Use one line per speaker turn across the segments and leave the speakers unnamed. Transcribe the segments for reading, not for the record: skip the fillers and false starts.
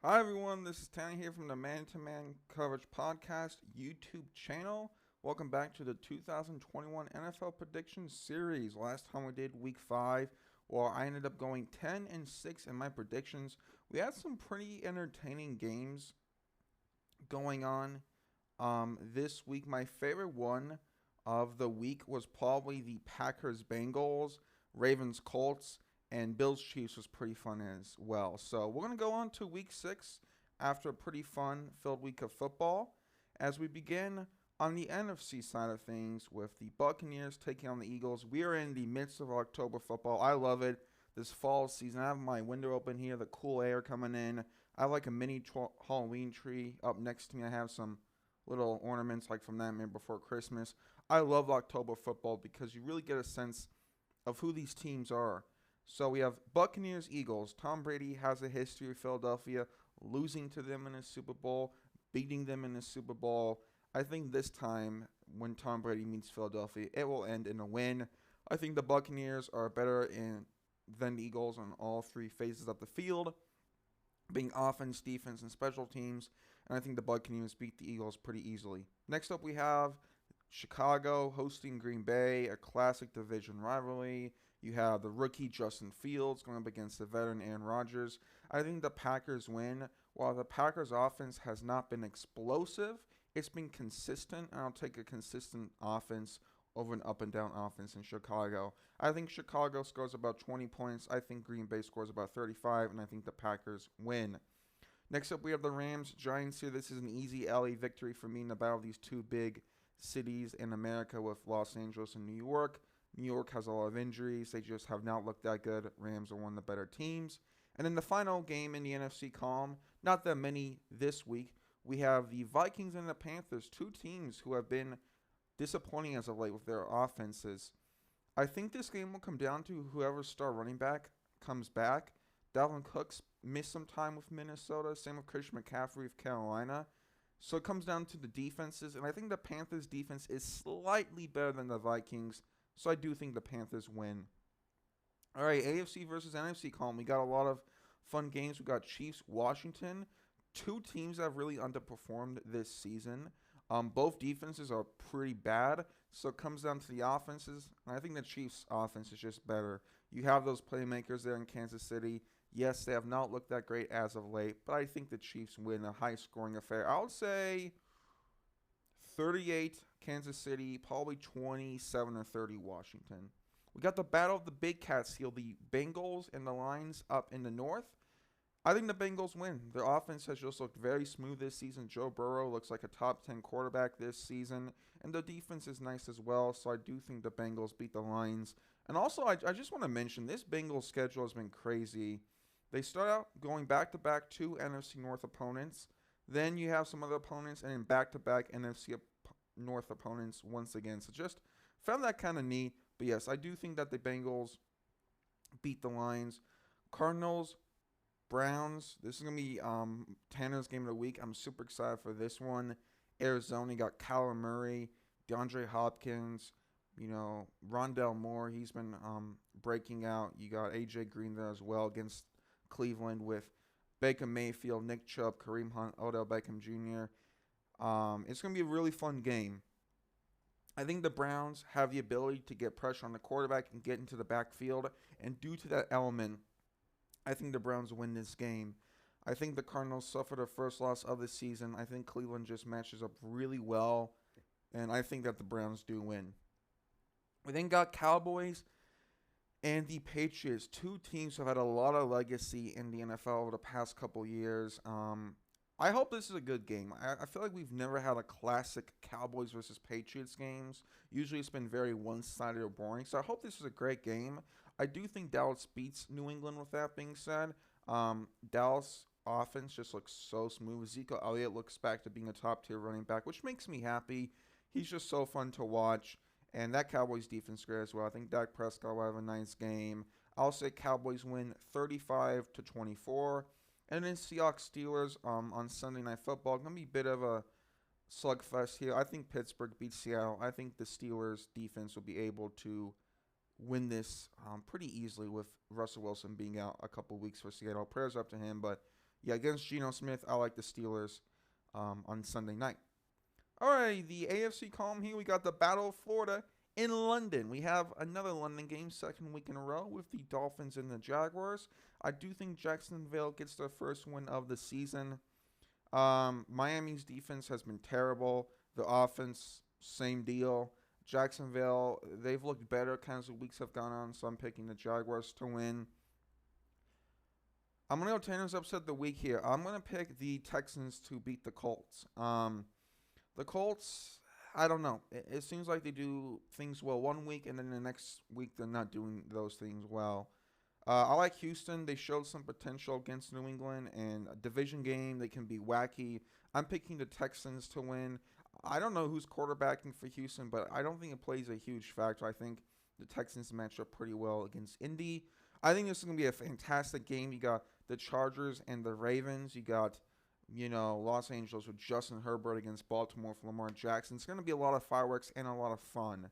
Hi everyone, this is Tanny here from the Man to Man Coverage Podcast YouTube channel. Welcome back to the 2021 NFL Predictions Series. Last time we did Week 5, well, I ended up going 10-6 in my predictions. We had some pretty entertaining games going on this week. My favorite one of the week was probably the Packers Bengals, Ravens Colts, and Bills Chiefs was pretty fun as well. So we're going to go on to week 6 after a pretty fun filled week of football as we begin on the NFC side of things with the Buccaneers taking on the Eagles. We are in the midst of October football. I love it. This fall season, I have my window open here, the cool air coming in. I have like a mini Halloween tree up next to me. I have some little ornaments like from that made before Christmas. I love October football because you really get a sense of who these teams are. So we have Buccaneers Eagles. Tom Brady has a history of Philadelphia losing to them in a Super Bowl, beating them in a Super Bowl. I think this time when Tom Brady meets Philadelphia, it will end in a win. I think the Buccaneers are better than the Eagles on all three phases of the field, being offense, defense, and special teams. And I think the Buccaneers beat the Eagles pretty easily. Next up, we have Chicago hosting Green Bay, a classic division rivalry. You have the rookie Justin Fields going up against the veteran Aaron Rodgers. I think the Packers win. While the Packers offense has not been explosive, it's been consistent, and I'll take a consistent offense over an up and down offense in Chicago. I think Chicago scores about 20 points. I think Green Bay scores about 35, and I think the Packers win. Next up, we have the Rams Giants here. This is an easy LA victory for me in the battle of these two big cities in America with Los Angeles and New York. New York has a lot of injuries. They just have not looked that good. Rams are one of the better teams. And in the final game in the NFC column, not that many this week, we have the Vikings and the Panthers, two teams who have been disappointing as of late with their offenses. I think this game will come down to whoever star running back comes back. Dalvin Cook's missed some time with Minnesota. Same with Christian McCaffrey of Carolina. So it comes down to the defenses, and I think the Panthers' defense is slightly better than the Vikings, so I do think the Panthers win. All right, AFC versus NFC column. We got a lot of fun games. We got Chiefs, Washington, two teams that have really underperformed this season. Both defenses are pretty bad, so it comes down to the offenses. And I think the Chiefs' offense is just better. You have those playmakers there in Kansas City. Yes, they have not looked that great as of late, but I think the Chiefs win a high-scoring affair. I would say 38 Kansas City, probably 27 or 30 Washington. We got the battle of the big cats here, the Bengals and the Lions up in the north. I think the Bengals win. Their offense has just looked very smooth this season. Joe Burrow looks like a top 10 quarterback this season, and the defense is nice as well, so I do think the Bengals beat the Lions. And also, I just want to mention, this Bengals schedule has been crazy. They start out going back-to-back two NFC North opponents. Then you have some other opponents, and then back-to-back NFC North opponents once again. So just found that kind of neat. But yes, I do think that the Bengals beat the Lions. Cardinals, Browns. This is going to be Tanner's game of the week. I'm super excited for this one. Arizona, you got Kyler Murray, DeAndre Hopkins, Rondell Moore. He's been breaking out. You got A.J. Green there as well against Cleveland with Baker Mayfield, Nick Chubb, Kareem Hunt, Odell Beckham Jr. It's going to be a really fun game. I think the Browns have the ability to get pressure on the quarterback and get into the backfield. And due to that element, I think the Browns win this game. I think the Cardinals suffered their first loss of the season. I think Cleveland just matches up really well. And I think that the Browns do win. We then got Cowboys and the Patriots, two teams who have had a lot of legacy in the NFL over the past couple years. I hope this is a good game. I feel like we've never had a classic Cowboys versus Patriots games. Usually it's been very one-sided or boring. So I hope this is a great game. I do think Dallas beats New England with that being said. Dallas offense just looks so smooth. Ezekiel Elliott looks back to being a top-tier running back, which makes me happy. He's just so fun to watch. And that Cowboys defense is great as well. I think Dak Prescott will have a nice game. I'll say Cowboys win 35-24. And then Seahawks Steelers on Sunday Night Football. Going to be a bit of a slugfest here. I think Pittsburgh beats Seattle. I think the Steelers defense will be able to win this pretty easily with Russell Wilson being out a couple weeks for Seattle. Prayers up to him, but Yeah, against Geno Smith, I like the Steelers on Sunday night. All right, the AFC column here, we got the Battle of Florida in London. We have another London game, second week in a row, with the Dolphins and the Jaguars. I do think Jacksonville gets their first win of the season. Miami's defense has been terrible. The offense, same deal. Jacksonville, they've looked better kind of as the weeks have gone on, so I'm picking the Jaguars to win. I'm going to go Tanner's upset of the week here. I'm going to pick the Texans to beat the Colts. The Colts, I don't know. It seems like they do things well one week, and then the next week they're not doing those things well. I like Houston. They showed some potential against New England, and a division game, they can be wacky. I'm picking the Texans to win. I don't know who's quarterbacking for Houston, but I don't think it plays a huge factor. I think the Texans match up pretty well against Indy. I think this is going to be a fantastic game. You got the Chargers and the Ravens. You got, Los Angeles with Justin Herbert against Baltimore for Lamar Jackson. It's going to be a lot of fireworks and a lot of fun.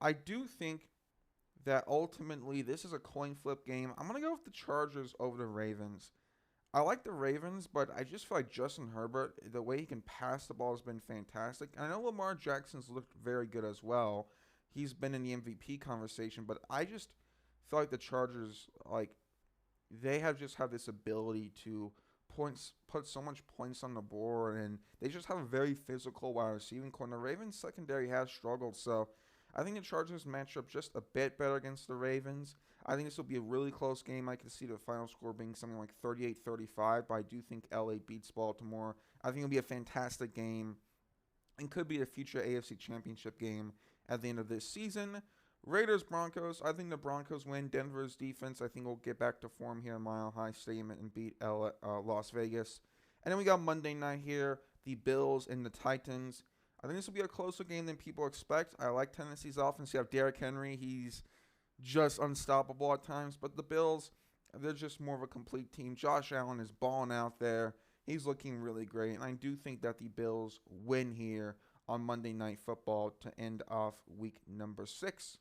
I do think that ultimately this is a coin flip game. I'm going to go with the Chargers over the Ravens. I like the Ravens, but I just feel like Justin Herbert, the way he can pass the ball has been fantastic. And I know Lamar Jackson's looked very good as well. He's been in the MVP conversation, but I just feel like the Chargers, they have this ability to put so much points on the board, and they just have a very physical wide receiving core. And the Ravens secondary has struggled, so I think the Chargers match up just a bit better against the Ravens. I think this will be a really close game. I could see the final score being something like 38-35, but I do think LA beats Baltimore. I think it'll be a fantastic game and could be a future AFC Championship game at the end of this season. Raiders-Broncos, I think the Broncos win. Denver's defense, I think, will get back to form here in Mile High Stadium and beat Las Vegas. And then we got Monday night here, the Bills and the Titans. I think this will be a closer game than people expect. I like Tennessee's offense. You have Derrick Henry. He's just unstoppable at times. But the Bills, they're just more of a complete team. Josh Allen is balling out there. He's looking really great. And I do think that the Bills win here on Monday Night Football to end off week number 6.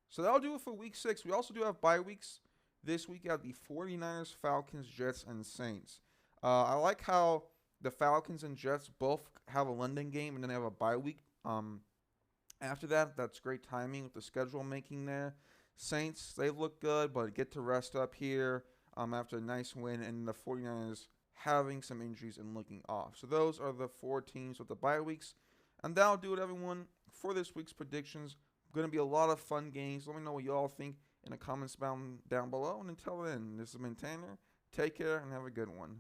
So that'll do it for week 6. We also do have bye weeks. This week, you have the 49ers, Falcons, Jets, and Saints. I like how the Falcons and Jets both have a London game and then they have a bye week. After that, that's great timing with the schedule making there. Saints, they look good, but get to rest up here after a nice win. And the 49ers having some injuries and looking off. So those are the 4 teams with the bye weeks. And that'll do it, everyone, for this week's predictions. Going to be a lot of fun games. Let me know what you all think in the comments down below. And until then, this has been Tanner. Take care and have a good one.